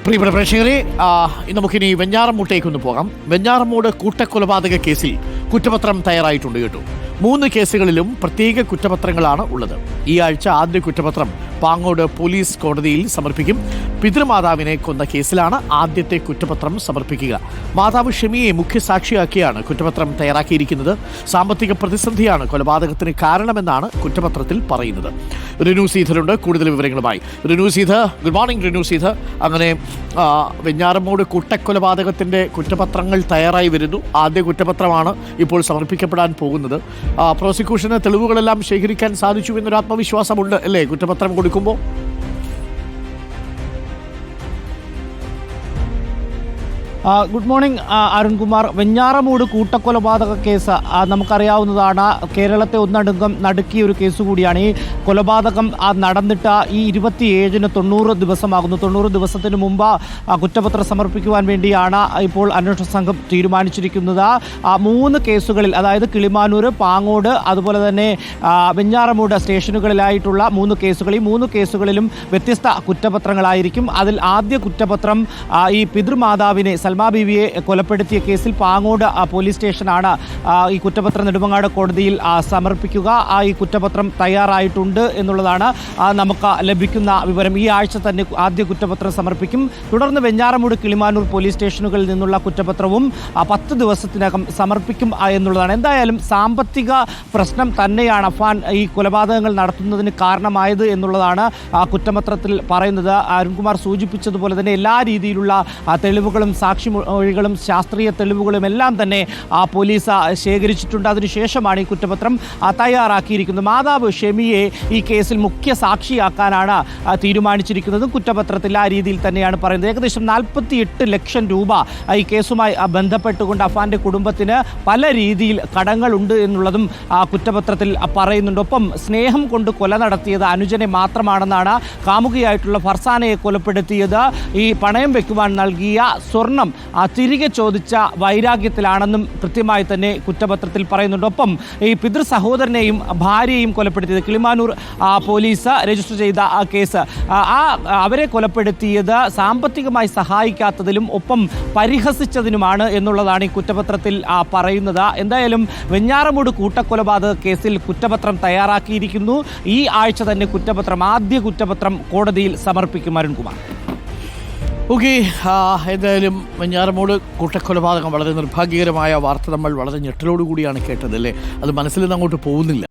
പ്രിയപ്പെട്ട പ്രേക്ഷകരെ, ഇന്ന് നമുക്കിനി വെഞ്ഞാറമൂട്ടേക്കൊന്ന് പോകാം. വെഞ്ഞാറമൂട് കൂട്ടക്കൊലപാതക കേസിൽ കുറ്റപത്രം തയ്യാറായിട്ടുണ്ട് കേട്ടോ. 3 കേസുകളിലും പ്രത്യേക കുറ്റപത്രങ്ങളാണ് ഉള്ളത്. ഈ ആഴ്ച ആദ്യ കുറ്റപത്രം പാങ്ങോട് പോലീസ് കോടതിയിൽ സമർപ്പിക്കും. പിതൃമാതാവിനെ കൊന്ന കേസിലാണ് ആദ്യത്തെ കുറ്റപത്രം സമർപ്പിക്കുക. മാതാവ് ഷെമിയെ മുഖ്യസാക്ഷിയാക്കിയാണ് കുറ്റപത്രം തയ്യാറാക്കിയിരിക്കുന്നത്. സാമ്പത്തിക പ്രതിസന്ധിയാണ് കൊലപാതകത്തിന് കാരണമെന്നാണ് കുറ്റപത്രത്തിൽ പറയുന്നത്. റിനു സീധറുണ്ട് കൂടുതൽ വിവരങ്ങളുമായി. Rinu Seedha, good morning. റിനു സീധ, അങ്ങനെ വെഞ്ഞാറമൂട് കൂട്ടക്കൊലപാതകത്തിൻ്റെ കുറ്റപത്രങ്ങൾ തയ്യാറായി വരുന്നു. ആദ്യ കുറ്റപത്രമാണ് ഇപ്പോൾ സമർപ്പിക്കപ്പെടാൻ പോകുന്നത്. പ്രോസിക്യൂഷന് തെളിവുകളെല്ലാം ശേഖരിക്കാൻ സാധിച്ചു എന്നൊരു ആത്മവിശ്വാസമുണ്ട് അല്ലേ കുറ്റപത്രം കൊടുക്കുമ്പോൾ? Good morning Arunkumar. വെഞ്ഞാറമൂട് കൂട്ടക്കൊലപാതക കേസ് നമുക്കറിയാവുന്നതാണ്. കേരളത്തെ ഒന്നടങ്കം നടുക്കിയ ഒരു കേസ് കൂടിയാണ്. ഈ കൊലപാതകം നടന്നിട്ട് ഈ 27-ന് 90 ദിവസമാകുന്നു. 90 ദിവസത്തിന് മുമ്പ് കുറ്റപത്രം സമർപ്പിക്കുവാൻ വേണ്ടിയാണ് ഇപ്പോൾ അന്വേഷണ സംഘം തീരുമാനിച്ചിരിക്കുന്നത്. 3 കേസുകളിൽ, അതായത് കിളിമാനൂർ, പാങ്ങോട്, അതുപോലെ തന്നെ വെഞ്ഞാറമൂട് സ്റ്റേഷനുകളിലായിട്ടുള്ള 3 കേസുകൾ. ഈ 3 കേസുകളിലും വ്യത്യസ്ത കുറ്റപത്രങ്ങളായിരിക്കും. അതിൽ ആദ്യ കുറ്റപത്രം ഈ പിതൃമാതാവിനെ, സൽമാ ബീവിയെ കൊലപ്പെടുത്തിയ കേസിൽ പാങ്ങോട് പോലീസ് സ്റ്റേഷനാണ് ഈ കുറ്റപത്രം നെടുമങ്ങാട് കോടതിയിൽ സമർപ്പിക്കുക. ഈ കുറ്റപത്രം തയ്യാറായിട്ടുണ്ട് എന്നുള്ളതാണ് നമുക്ക് ലഭിക്കുന്ന വിവരം. ഈ ആഴ്ച തന്നെ ആദ്യ കുറ്റപത്രം സമർപ്പിക്കും. തുടർന്ന് വെഞ്ഞാറമൂട്, കിളിമാനൂർ പോലീസ് സ്റ്റേഷനുകളിൽ നിന്നുള്ള കുറ്റപത്രവും 10 ദിവസത്തിനകം സമർപ്പിക്കും എന്നുള്ളതാണ്. എന്തായാലും സാമ്പത്തിക പ്രശ്നം തന്നെയാണ് അഫാൻ ഈ കൊലപാതകങ്ങൾ നടത്തുന്നതിന് കാരണമായത് എന്നുള്ളതാണ് കുറ്റപത്രത്തിൽ പറയുന്നത്. അരുൺകുമാർ സൂചിപ്പിച്ചതുപോലെ തന്നെ എല്ലാ രീതിയിലുള്ള തെളിവുകളും സാക്ഷിമൊഴികളും ശാസ്ത്രീയ തെളിവുകളും എല്ലാം തന്നെ പോലീസ് ശേഖരിച്ചിട്ടുണ്ട്. അതിനുശേഷമാണ് ഈ കുറ്റപത്രം തയ്യാറാക്കിയിരിക്കുന്നത്. മാതാവ് ഷെമിയെ ഈ കേസിൽ മുഖ്യ സാക്ഷിയാക്കാനാണ് തീരുമാനിച്ചിരിക്കുന്നത്. കുറ്റപത്രത്തിൽ ആ രീതിയിൽ തന്നെയാണ് പറയുന്നത്. ഏകദേശം 48 ലക്ഷം രൂപ ഈ കേസുമായി ബന്ധപ്പെട്ടുകൊണ്ട് അഫാന്റെ കുടുംബത്തിന് പല രീതിയിൽ കടങ്ങളുണ്ട് എന്നുള്ളതും കുറ്റപത്രത്തിൽ പറയുന്നുണ്ട്. ഒപ്പം സ്നേഹം കൊണ്ട് കൊല നടത്തിയത് അനുജനെ മാത്രമാണെന്നാണ്. കാമുകിയായിട്ടുള്ള ഫർസാനയെ കൊലപ്പെടുത്തിയത് ഈ പണയം വെക്കുവാൻ നൽകിയ സ്വർണം തിരികെ ചോദിച്ച വൈരാഗ്യത്തിലാണെന്നും കൃത്യമായി തന്നെ കുറ്റപത്രത്തിൽ പറയുന്നുണ്ട്. ഒപ്പം ഈ പിതൃ സഹോദരനെയും ഭാര്യയെയും കൊലപ്പെടുത്തിയത് കിളിമാനൂർ പോലീസ് രജിസ്റ്റർ ചെയ്ത കേസ്, അവരെ കൊലപ്പെടുത്തിയത് സാമ്പത്തികമായി സഹായിക്കാത്തതിലും ഒപ്പം പരിഹസിച്ചതിനുമാണ് എന്നുള്ളതാണ് ഈ കുറ്റപത്രത്തിൽ പറയുന്നത്. എന്തായാലും വെഞ്ഞാറമൂട് കൂട്ടക്കൊലപാതക കേസിൽ കുറ്റപത്രം തയ്യാറാക്കിയിരിക്കുന്നു. ഈ ആഴ്ച തന്നെ ആദ്യ കുറ്റപത്രം കോടതിയിൽ സമർപ്പിക്കും. അരുൺകുമാർ. ഓക്കെ, എന്തായാലും വെഞ്ഞാറമൂട് കൂട്ടക്കൊലപാതകം വളരെ നിർഭാഗ്യകരമായ വാർത്ത നമ്മൾ വളരെ ഞെട്ടലോടുകൂടിയാണ് കേട്ടത് അല്ലേ. അത് മനസ്സിൽ നിന്ന് അങ്ങോട്ട് പോകുന്നില്ല.